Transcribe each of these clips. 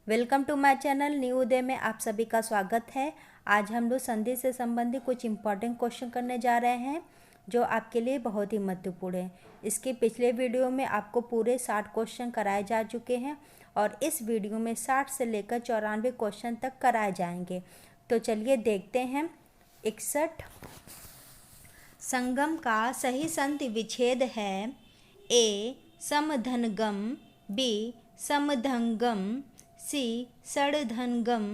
Welcome to my channel new Uday में आप सभी का स्वागत है। आज हम लोग संधि से संबंधित कुछ इम्पॉर्टेंट क्वेश्चन करने जा रहे हैं जो आपके लिए बहुत ही महत्वपूर्ण है। इसके पिछले वीडियो में आपको पूरे 60 क्वेश्चन कराए जा चुके हैं और इस वीडियो में 60 से लेकर 94 क्वेश्चन तक कराए जाएंगे। तो चलिए देखते हैं। 61 संगम का सही संधि विच्छेद है। ए समधनगम, बी समधनगम, सी सड़धनगम,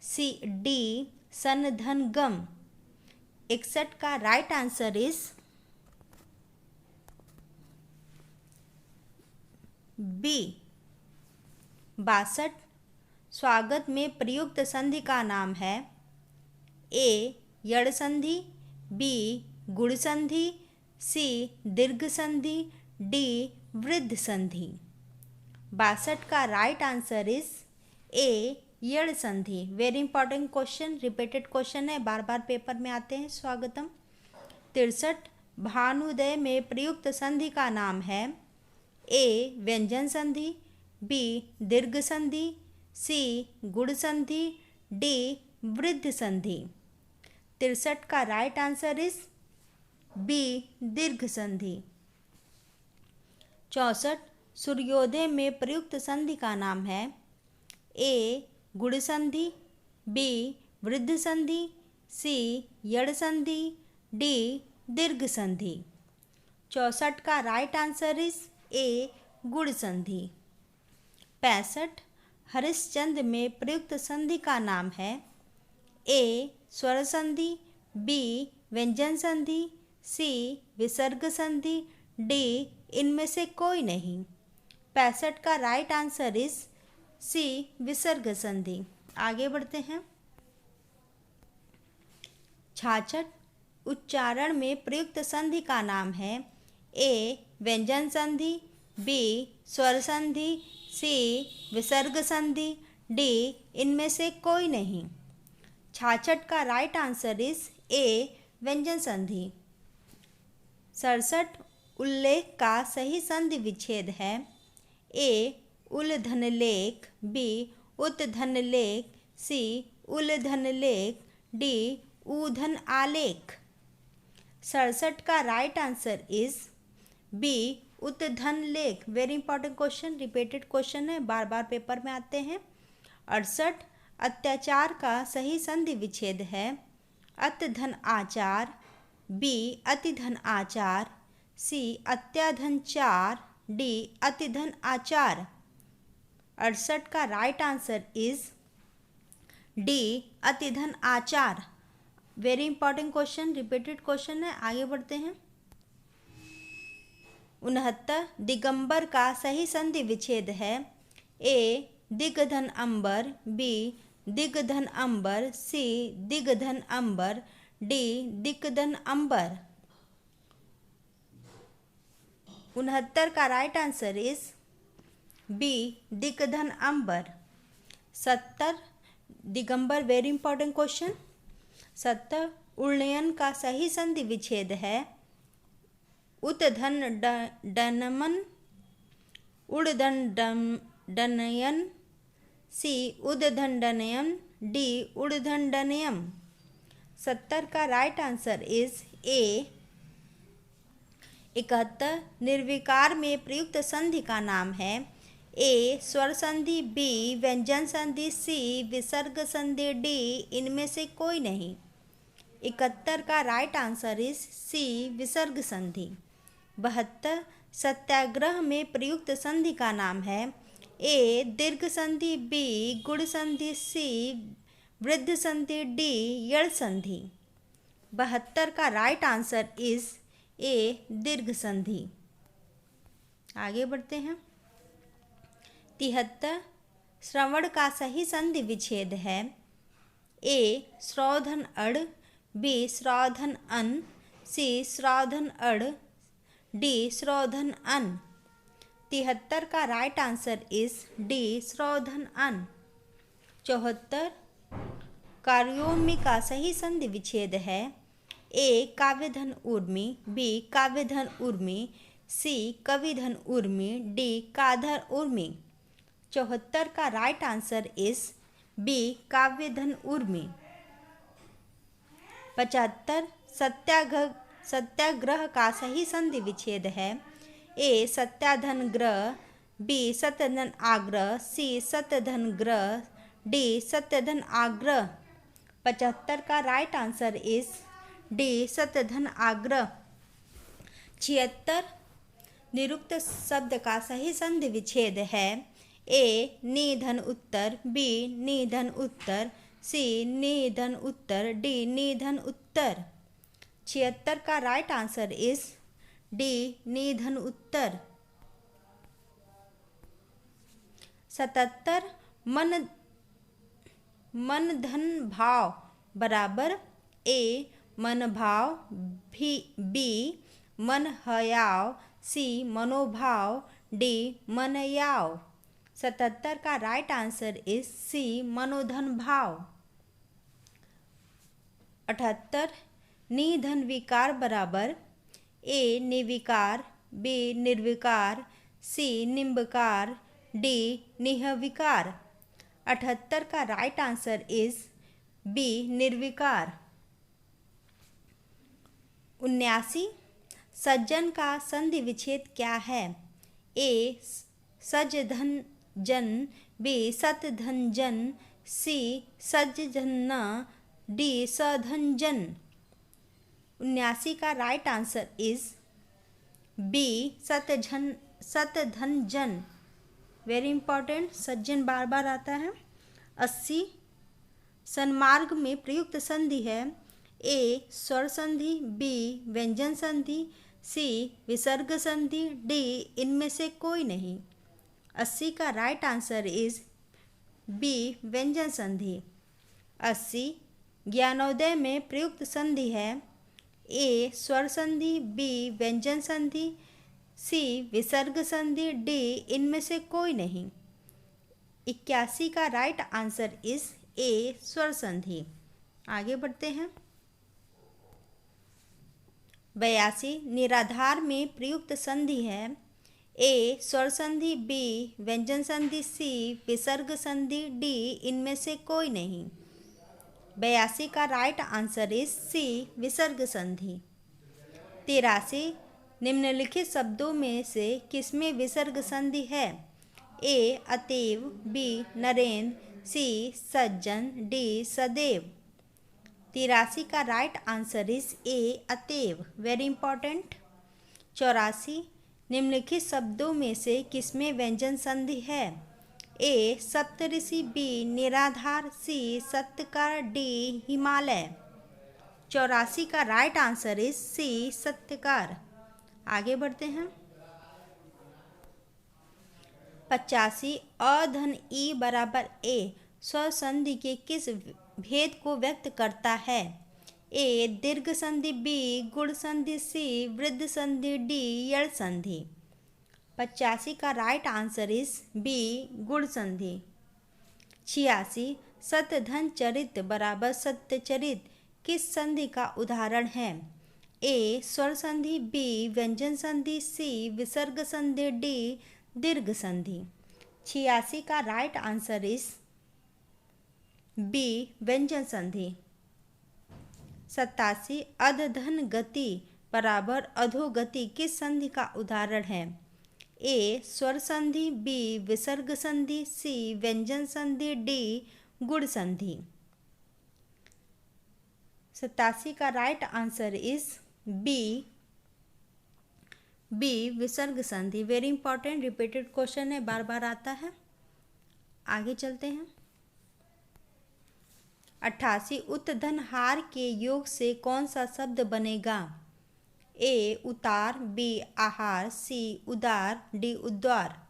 सी डी सनधनगम। 61 का राइट आंसर इज बी। 62 स्वागत में प्रयुक्त संधि का नाम है। ए यड़ संधि, बी गुण संधि, सी दीर्घ संधि, डी वृद्ध संधि। 62 का राइट आंसर इज ए यड़ संधि। Very important question, repeated question है, बार बार पेपर में आते हैं। स्वागतम। 63 भानुदय में प्रयुक्त संधि का नाम है। ए व्यंजन संधि, बी दीर्घ संधि, सी गुण संधि, डी वृद्ध संधि। 63 का राइट आंसर इज बी दीर्घ संधि। 64 सूर्योदय में प्रयुक्त संधि का नाम है। ए गुण संधि, बी वृद्ध संधि, सी यड़ संधि, डी दीर्घ संधि। 64 का राइट आंसर इज ए गुण संधि। 65 हरिश्चंद्र में प्रयुक्त संधि का नाम है। ए स्वर संधि, बी व्यंजन संधि, सी विसर्ग संधि, डी इनमें से कोई नहीं। 65 का राइट आंसर इज सी विसर्ग संधि। आगे बढ़ते हैं। 66 उच्चारण में प्रयुक्त संधि का नाम है। ए व्यंजन संधि, बी स्वर संधि, सी विसर्ग संधि, डी इनमें से कोई नहीं। 66 का राइट आंसर इज ए व्यंजन संधि। 67 उल्लेख का सही संधि विच्छेद है। ए उलधन लेख, बी उत्धन लेख, सी उलधन लेख, डी ऊधन आलेख। 67 का राइट आंसर इज बी उत्धन लेख। Very important question, repeated question है, बार बार पेपर में आते हैं। 68 अत्याचार का सही संधि विच्छेद है। अतधन आचार, बी अतिधन आचार, सी अत्याधन चार, डी अतिधन आचार। 68 का राइट आंसर इज डी अतिधन आचार। Very important question, repeated question है, आगे बढ़ते हैं। 69 दिगंबर का सही संधि विच्छेद है। ए दिगधन अंबर, बी दिगधन अंबर, सी दिगधन अंबर, डी दिगधन अंबर। 69 का राइट आंसर इज बी दिगधन अंबर। 70 दिगंबर, वेरी इंपॉर्टेंट क्वेश्चन। 70 उन्नयन का सही संधि विच्छेद है। उत्धन डनमन, उड़धन डनयन, सी उद्धन डनयन, डी उड़धन डनयम। 70 का राइट आंसर इज ए। 71 निर्विकार में प्रयुक्त संधि का नाम है। ए स्वर संधि, बी व्यंजन संधि, सी विसर्ग संधि, डी इनमें से कोई नहीं। 71 का राइट आंसर इज सी विसर्ग संधि। 72 सत्याग्रह में प्रयुक्त संधि का नाम है। ए दीर्घ संधि, बी गुण संधि, सी वृद्ध संधि, डी यड़ संधि। 72 का राइट आंसर इज ए दीर्घ संधि। आगे बढ़ते हैं। 73 श्रवण का सही संधि विच्छेद है। ए श्रौधन अड़, बी श्रौधन अन, सी श्रौधन अड़, डी श्रौधन अन। 73 का राइट आंसर इज डी श्रौधन अन। 74 कार्योमी का सही संधि विच्छेद है। ए काव्यधन उर्मी, बी काव्यधन उर्मी, सी कविधन उर्मी, डी काधर उर्मी। 74 का राइट आंसर इज बी काव्यधन उर्मी। 75 सत्याग्रह का सही संधि विच्छेद है। ए सत्याधन ग्रह, बी सत्यधन आग्रह, सी सत्यधन ग्रह, डी सत्यधन आग्रह। 75 का राइट आंसर इज डी सत्यधन आग्रह। 76 निरुक्त शब्द का सही संधि विच्छेद है। ए निधन उत्तर, बी निधन उत्तर, सी निधन उत्तर, डी निधन उत्तर। 76 का राइट आंसर इज डी निधन उत्तर। 77 मन धन भाव बराबर ए मन भाव, बी मन हयाव, सी मनोभाव, डी मनयाव। 77 का राइट आंसर इज सी मनोधन भाव। 78 निधन विकार बराबर ए निर्विकार, बी निर्विकार, सी निम्बकार, डी निहविकार। 78 का राइट आंसर इज बी निर्विकार। 79 सज्जन का संधि विच्छेद क्या है। ए सज धन जन, बी सत धन जन, सी सज धन, डी सधन जन। 79 का राइट आंसर इज बी सत धन जन। वेरी इंपॉर्टेंट, सज्जन बार बार आता है। 80 सन्मार्ग में प्रयुक्त संधि है। ए स्वर संधि, बी व्यंजन संधि, सी विसर्ग संधि, डी इनमें से कोई नहीं। 80 का राइट आंसर इज बी व्यंजन संधि। 80 ज्ञानोदय में प्रयुक्त संधि है। ए स्वर संधि, बी व्यंजन संधि, सी विसर्ग संधि, डी इनमें से कोई नहीं। 81 का राइट आंसर इज ए स्वर संधि। आगे बढ़ते हैं। 82 निराधार में प्रयुक्त संधि है। ए स्वर संधि, बी व्यंजन संधि, सी विसर्ग संधि, डी इनमें से कोई नहीं। 82 का राइट आंसर इज सी विसर्ग संधि। 83 निम्नलिखित शब्दों में से किसमें विसर्ग संधि है। ए अतएव, बी नरेंद्र, सी सज्जन, डी सदैव। 83 का राइट आंसर इज ए अतएव। Very important. 84 निम्नलिखित शब्दों में से किसमें व्यंजन संधि है। ए सप्तऋषि, बी निराधार, सी सत्यकार, डी हिमालय। 84 का राइट आंसर इज सी सत्यकार। आगे बढ़ते हैं। 85 अधन ई बराबर ए स्वर संधि के किस भेद को व्यक्त करता है। ए दीर्घ संधि, बी गुण संधि, सी वृद्ध संधि, डी यड़ संधि। 85 का राइट आंसर इज बी गुण संधि। 86 सतधन चरित बराबर सत्यचरित किस संधि का उदाहरण है। ए स्वर संधि, बी व्यंजन संधि, सी विसर्ग संधि, डी दीर्घ संधि। 86 का राइट आंसर इज बी व्यंजन संधि। 87 अधधन गति बराबर अधोगति किस संधि का उदाहरण है। ए स्वर संधि, बी विसर्ग संधि, सी व्यंजन संधि, डी गुण संधि। 87 का राइट आंसर इज बी विसर्ग संधि। वेरी इंपॉर्टेंट, रिपीटेड क्वेश्चन है, बार बार आता है। आगे चलते हैं। 88 उत्तधन हार के योग से कौन सा शब्द बनेगा। ए उतार, बी आहार, सी उदार, डी उद्वार।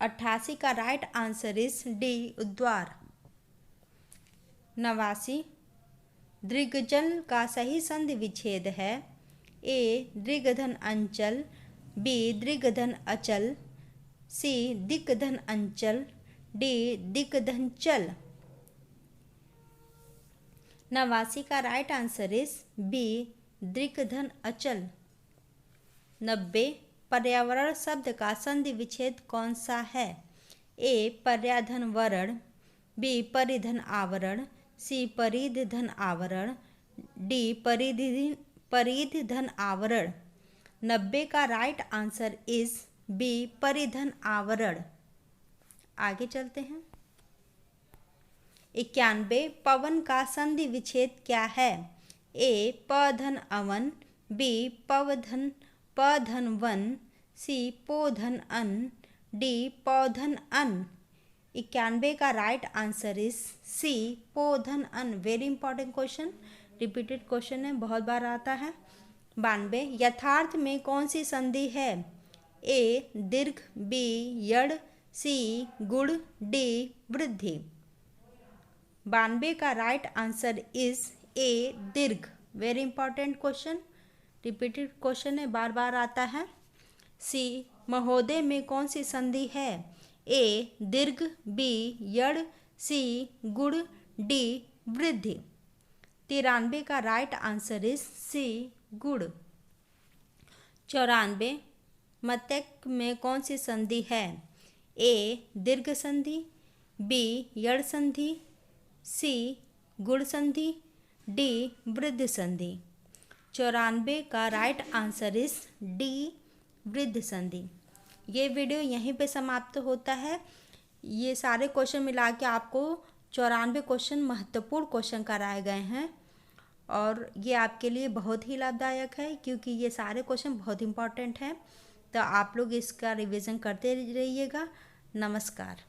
88 का राइट आंसर इज डी उद्वार। 89 दृग्जल का सही संधि विच्छेद है। ए दृग्धन अंचल, बी दृग्धन अचल, सी दिक्धन अंचल, डी दिक्धन चल। 89 का राइट आंसर इज बी दृग्धन अचल। 90 पर्यावरण शब्द का संधि विच्छेद कौन सा है। ए पर्याधन वरण, बी परिधन आवरण, सी परिध धन आवरण, डी परिध धन आवरण। 90 का राइट आंसर इज बी परिधन आवरण। आगे चलते हैं। 91 पवन का संधि विच्छेद क्या है? ए पधन अवन, बी पधन वन, सी पोधन अन, डी पौधन अन। 91 का राइट आंसर इज सी पोधन अन। Very important question, repeated question है, बहुत बार आता है। 92 यथार्थ में कौन सी संधि है? ए दीर्घ, बी यड़, सी गुण, डी वृद्धि। 92 का राइट आंसर इज ए दीर्घ। Very important question, repeated question है, बार बार आता है। सी महोदय में कौन सी संधि है? ए दीर्घ, बी यड़, सी गुण, डी वृद्धि। 93 का राइट आंसर इज सी गुण। 94 मत्यक में कौन सी संधि है? ए दीर्घ संधि, बी यड़ संधि, सी गुण संधि, डी वृद्ध संधि। 94 का राइट आंसर इज डी वृद्ध संधि। ये वीडियो यहीं पे समाप्त होता है। ये सारे क्वेश्चन मिला के आपको 94 क्वेश्चन महत्वपूर्ण क्वेश्चन कराए गए हैं और ये आपके लिए बहुत ही लाभदायक है क्योंकि ये सारे क्वेश्चन बहुत इंपॉर्टेंट हैं। तो आप लोग इसका रिवीजन करते रहिएगा। नमस्कार।